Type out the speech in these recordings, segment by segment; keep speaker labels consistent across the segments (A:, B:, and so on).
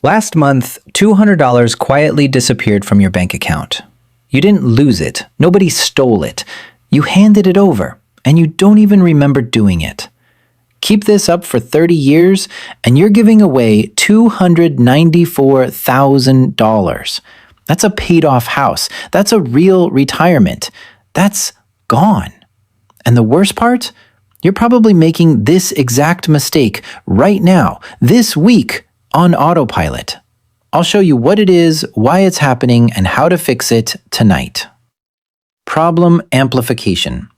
A: Last month, $200 quietly disappeared from your bank account. You didn't lose it. Nobody stole it. You handed it over, and you don't even remember doing it. Keep this up for 30 years, and you're giving away $294,000. That's a paid-off house. That's a real retirement. That's gone. And the worst part? You're probably making this exact mistake right now, this week, on autopilot. I'll show you what it is, why it's happening, and how to fix it tonight. Problem amplification.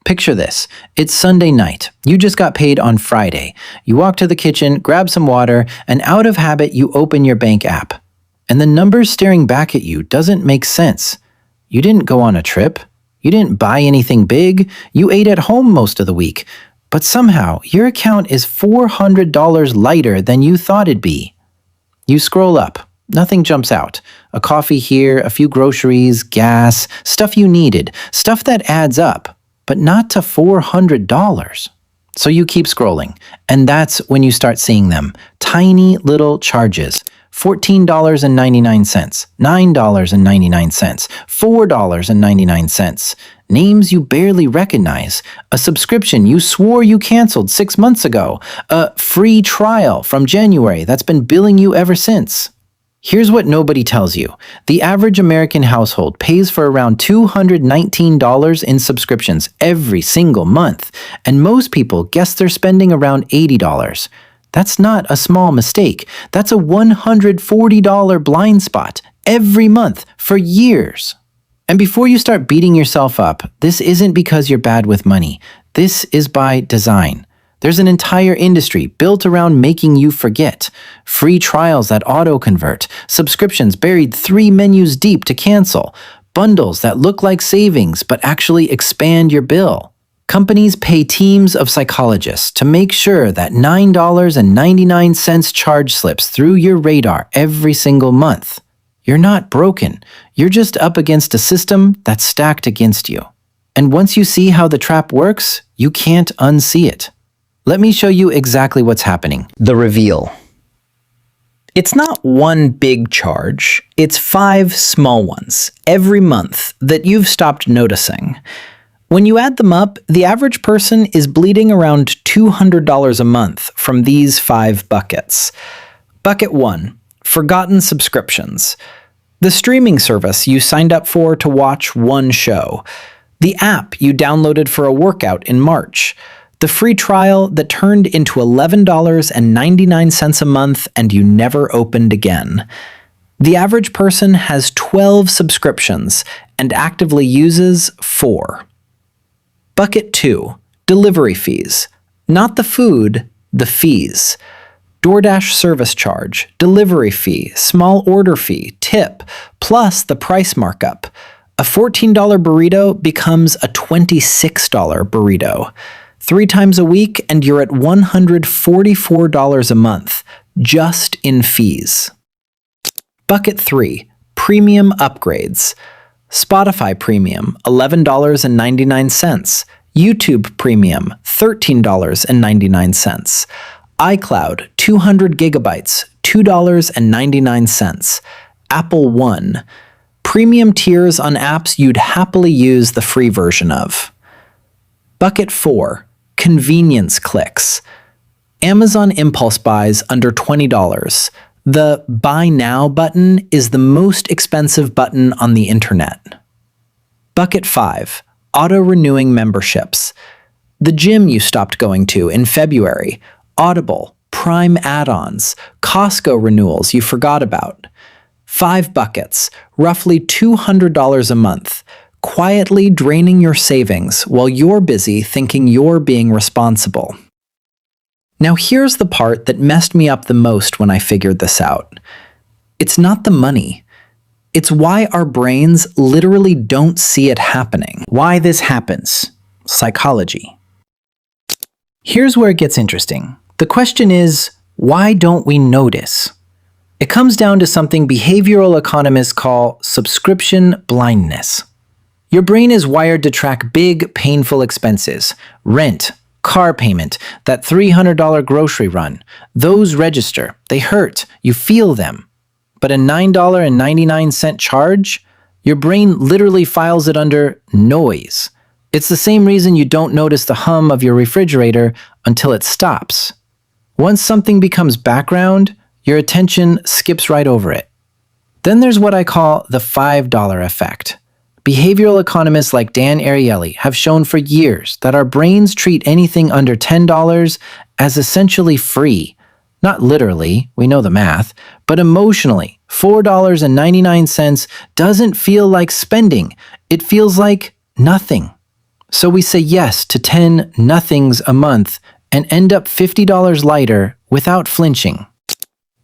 A: Picture this. It's Sunday night. You just got paid on Friday. You walk to the kitchen, grab some water, and out of habit, you open your bank app. And the numbers staring back at you doesn't make sense. You didn't go on a trip. You didn't buy anything big. You ate at home most of the week. But somehow, your account is $400 lighter than you thought it'd be. You scroll up. Nothing jumps out. A coffee here, a few groceries, gas, stuff you needed, stuff that adds up, but not to $400. So you keep scrolling, and that's when you start seeing them. Tiny little charges. $14.99, $9.99, $4.99. Names you barely recognize. A subscription you swore you canceled 6 months ago. A free trial from January that's been billing you ever since. Here's what nobody tells you. The average American household pays for around $219 in subscriptions every single month, and most people guess they're spending around $80. That's not a small mistake. That's a $140 blind spot every month for years. And before you start beating yourself up, this isn't because you're bad with money. This is by design. There's an entire industry built around making you forget. Free trials that auto-convert, subscriptions buried 3 menus deep to cancel, bundles that look like savings but actually expand your bill. Companies pay teams of psychologists to make sure that $9.99 charge slips through your radar every single month. You're not broken. You're just up against a system that's stacked against you. And once you see how the trap works, you can't unsee it. Let me show you exactly what's happening.
B: The reveal. It's not one big charge, it's 5 small ones every month that you've stopped noticing. When you add them up, the average person is bleeding around $200 a month from these 5 buckets. Bucket 1, forgotten subscriptions. The streaming service you signed up for to watch one show. The app you downloaded for a workout in March. The free trial that turned into $11.99 a month and you never opened again. The average person has 12 subscriptions and actively uses 4. Bucket 2, delivery fees. Not the food, the fees. DoorDash service charge, delivery fee, small order fee, tip, plus the price markup. A $14 burrito becomes a $26 burrito. 3 times a week and you're at $144 a month, just in fees. Bucket 3, premium upgrades. Spotify Premium, $11.99. YouTube Premium, $13.99. iCloud, 200 gigabytes, $2.99. Apple One, premium tiers on apps you'd happily use the free version of. Bucket 4, convenience clicks. Amazon impulse buys under $20. The Buy Now button is the most expensive button on the internet. Bucket 5, auto-renewing memberships. The gym you stopped going to in February, Audible, Prime add-ons, Costco renewals you forgot about. 5 buckets, roughly $200 a month, quietly draining your savings while you're busy thinking you're being responsible. Now here's the part that messed me up the most when I figured this out. It's not the money. It's why our brains literally don't see it happening. Why this happens. Psychology. Here's where it gets interesting. The question is, why don't we notice? It comes down to something behavioral economists call subscription blindness. Your brain is wired to track big, painful expenses, rent,
A: Car payment, that $300 grocery run, those register. They hurt. You feel them. But a $9.99 charge? Your brain literally files it under noise. It's the same reason you don't notice the hum of your refrigerator until it stops. Once something becomes background, your attention skips right over it. Then there's what I call the $5 effect. Behavioral economists like Dan Ariely have shown for years that our brains treat anything under $10 as essentially free. Not literally, we know the math, but emotionally, $4.99 doesn't feel like spending. It feels like nothing. So we say yes to 10 nothings a month and end up $50 lighter without flinching.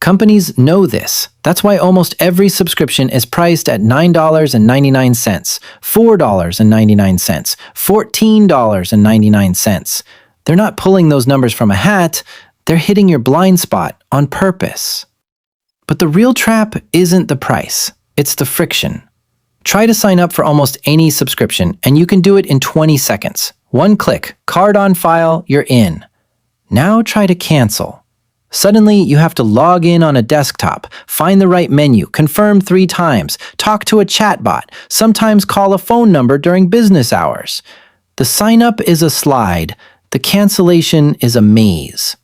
A: Companies know this. That's why almost every subscription is priced at $9.99, $4.99, $14.99. They're not pulling those numbers from a hat, they're hitting your blind spot on purpose. But the real trap isn't the price, it's the friction. Try to sign up for almost any subscription, and you can do it in 20 seconds. One click, card on file, you're in. Now try to cancel. Suddenly, you have to log in on a desktop, find the right menu, confirm 3 times, talk to a chatbot, sometimes call a phone number during business hours. The sign up is a slide, the cancellation is a maze.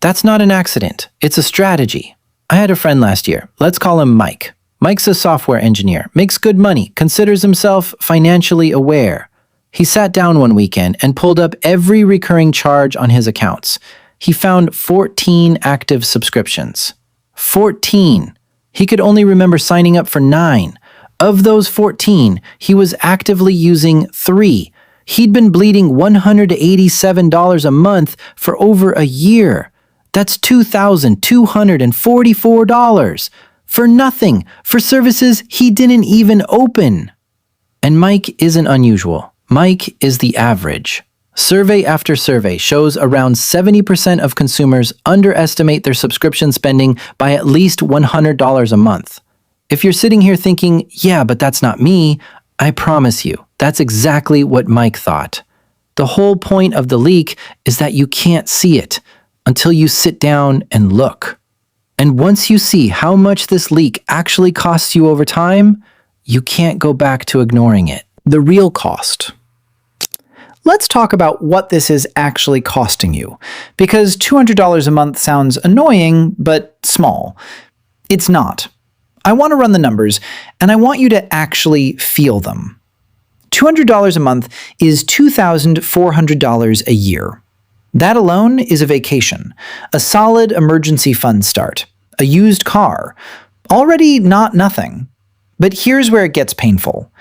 A: That's not an accident, it's a strategy. I had a friend last year, let's call him Mike. Mike's a software engineer, makes good money, considers himself financially aware. He sat down one weekend and pulled up every recurring charge on his accounts. He found 14 active subscriptions. 14! He could only remember signing up for 9. Of those 14, he was actively using 3. He'd been bleeding $187 a month for over a year. That's $2,244. For nothing, for services he didn't even open. And Mike isn't unusual. Mike is the average. Survey after survey shows around 70% of consumers underestimate their subscription spending by at least $100 a month. If you're sitting here thinking, yeah, but that's not me, I promise you, that's exactly what Mike thought. The whole point of the leak is that you can't see it until you sit down and look. And once you see how much this leak actually costs you over time, you can't go back to ignoring it.
B: The real cost. Let's talk about what this is actually costing you, because $200 a month sounds annoying, but small. It's not. I want to run the numbers, and I want you to actually feel them. $200 a month is $2,400 a year. That alone is a vacation, a solid emergency fund start, a used car. Already not nothing. But here's where it gets painful.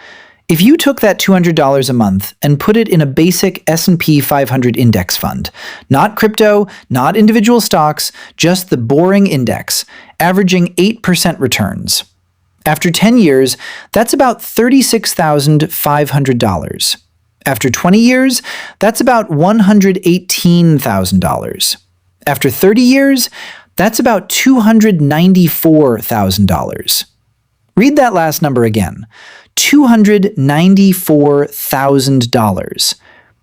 B: If you took that $200 a month and put it in a basic S&P 500 index fund, not crypto, not individual stocks, just the boring index, averaging 8% returns. After 10 years, that's about $36,500. After 20 years, that's about $118,000. After 30 years, that's about $294,000. Read that last number again. $294,000.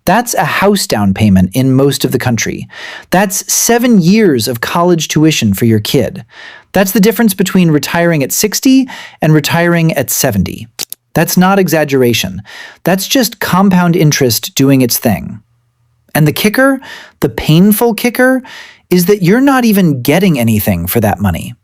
B: That's a house down payment in most of the country. That's 7 years of college tuition for your kid. That's the difference between retiring at 60 and retiring at 70. That's not exaggeration. That's just compound interest doing its thing. And the kicker, the painful kicker, is that you're not even getting anything for that money.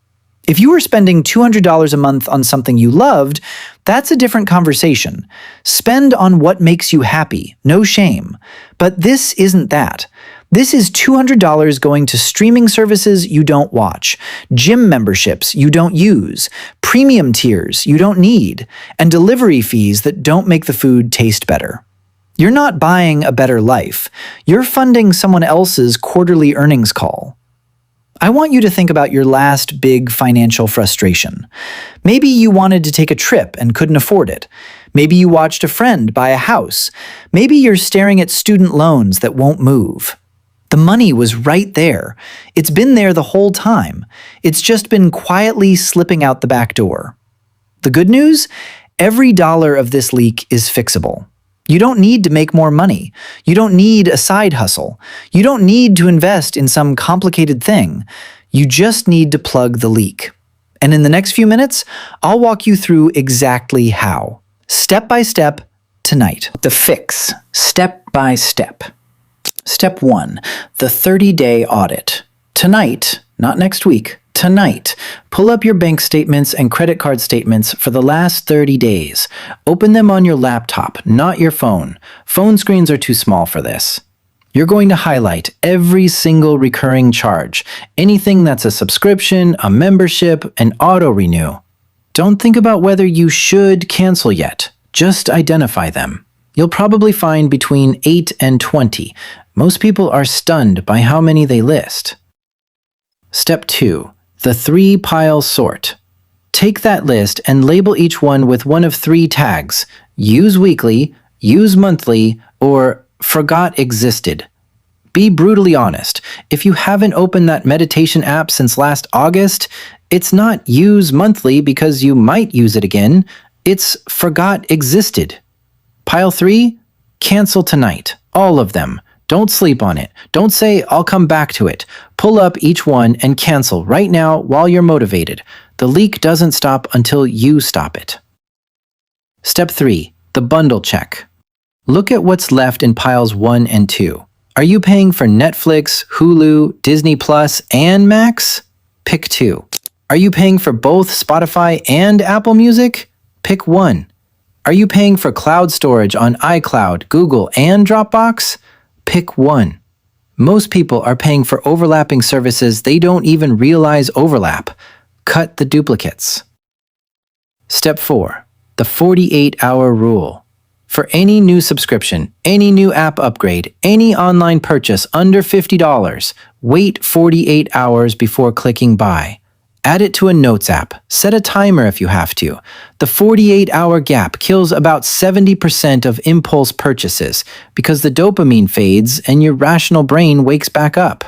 B: If you were spending $200 a month on something you loved, that's a different conversation. Spend on what makes you happy, no shame. But this isn't that. This is $200 going to streaming services you don't watch, gym memberships you don't use, premium tiers you don't need, and delivery fees that don't make the food taste better. You're not buying a better life. You're funding someone else's quarterly earnings call. I want you to think about your last big financial frustration. Maybe you wanted to take a trip and couldn't afford it. Maybe you watched a friend buy a house. Maybe you're staring at student loans that won't move. The money was right there. It's been there the whole time. It's just been quietly slipping out the back door. The good news? Every dollar of this leak is fixable. You don't need to make more money. You don't need a side hustle. You don't need to invest in some complicated thing. You just need to plug the leak. And in the next few minutes, I'll walk you through exactly how. Step by step, tonight. The fix, step by step. Step 1, the 30-day audit. Tonight, not next week, tonight, pull up your bank statements and credit card statements for the last 30 days. Open them on your laptop, not your phone. Phone screens are too small for this. You're going to highlight every single recurring charge, anything that's a subscription, a membership, an auto-renew. Don't think about whether you should cancel yet. Just identify them. You'll probably find between 8 and 20. Most people are stunned by how many they list. Step 2. The 3-pile sort. Take that list and label each one with one of 3 tags: use weekly, use monthly, or forgot existed. Be brutally honest. If you haven't opened that meditation app since last August, it's not use monthly because you might use it again. It's forgot existed. Pile 3, cancel tonight. All of them. Don't sleep on it. Don't say, I'll come back to it. Pull up each one and cancel right now while you're motivated. The leak doesn't stop until you stop it. Step 3, the bundle check. Look at what's left in piles 1 and 2. Are you paying for Netflix, Hulu, Disney Plus, and Max? Pick 2. Are you paying for both Spotify and Apple Music? Pick 1. Are you paying for cloud storage on iCloud, Google, and Dropbox? Pick 1. Most people are paying for overlapping services they don't even realize overlap. Cut the duplicates. Step 4. The 48-hour rule. For any new subscription, any new app upgrade, any online purchase under $50, wait 48 hours before clicking buy. Add it to a notes app. Set a timer if you have to. The 48-hour gap kills about 70% of impulse purchases because the dopamine fades and your rational brain wakes back up.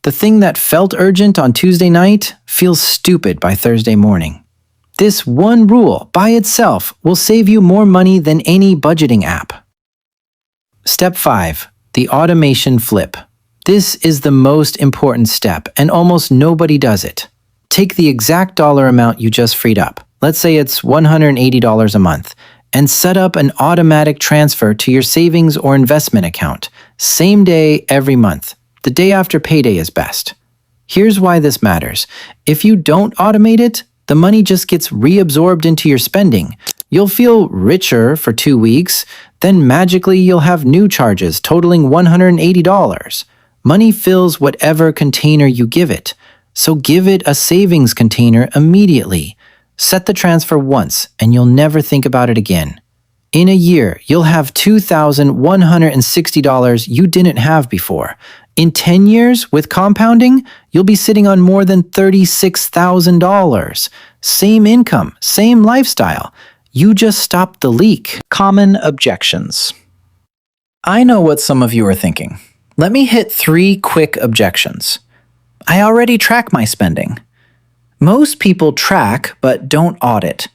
B: The thing that felt urgent on Tuesday night feels stupid by Thursday morning. This one rule by itself will save you more money than any budgeting app. Step 5. The automation flip. This is the most important step, and almost nobody does it. Take the exact dollar amount you just freed up, let's say it's $180 a month, and set up an automatic transfer to your savings or investment account, same day every month. The day after payday is best. Here's why this matters. If you don't automate it, the money just gets reabsorbed into your spending. You'll feel richer for 2 weeks, then magically you'll have new charges totaling $180. Money fills whatever container you give it. So give it a savings container immediately. Set the transfer once and you'll never think about it again. In a year, you'll have $2,160 you didn't have before. In 10 years, with compounding, you'll be sitting on more than $36,000. Same income, same lifestyle. You just stopped the leak. Common objections. I know what some of you are thinking. Let me hit 3 quick objections. I already track my spending. Most people track but don't audit.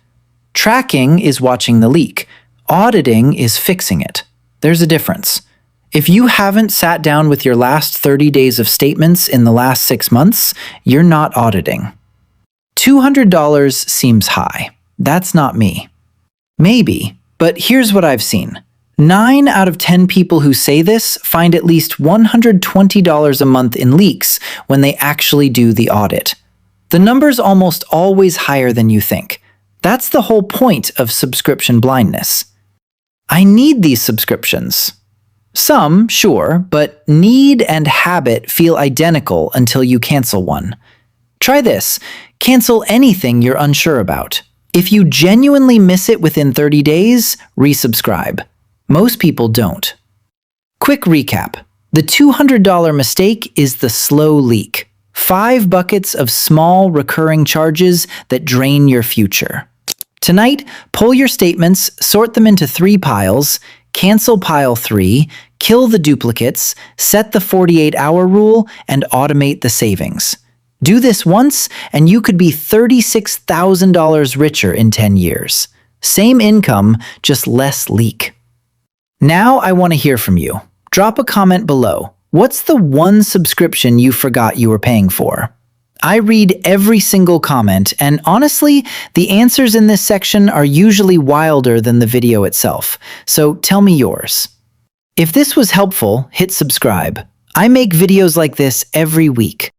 B: Tracking is watching the leak. Auditing is fixing it. There's a difference. If you haven't sat down with your last 30 days of statements in the last 6 months, you're not auditing. $200 seems high. That's not me. Maybe, but here's what I've seen. 9 out of 10 people who say this find at least $120 a month in leaks when they actually do the audit. The number's almost always higher than you think. That's the whole point of subscription blindness. I need these subscriptions. Some, sure, but need and habit feel identical until you cancel one. Try this. Cancel anything you're unsure about. If you genuinely miss it within 30 days, resubscribe. Most people don't. Quick recap. The $200 mistake is the slow leak. 5 buckets of small recurring charges that drain your future. Tonight, pull your statements, sort them into 3 piles, cancel pile 3, kill the duplicates, set the 48-hour rule, and automate the savings. Do this once, and you could be $36,000 richer in 10 years. Same income, just less leak.
A: Now I want to hear from you. Drop a comment below. What's the one subscription you forgot you were paying for? I read every single comment, and honestly, the answers in this section are usually wilder than the video itself, so tell me yours. If this was helpful, hit subscribe. I make videos like this every week.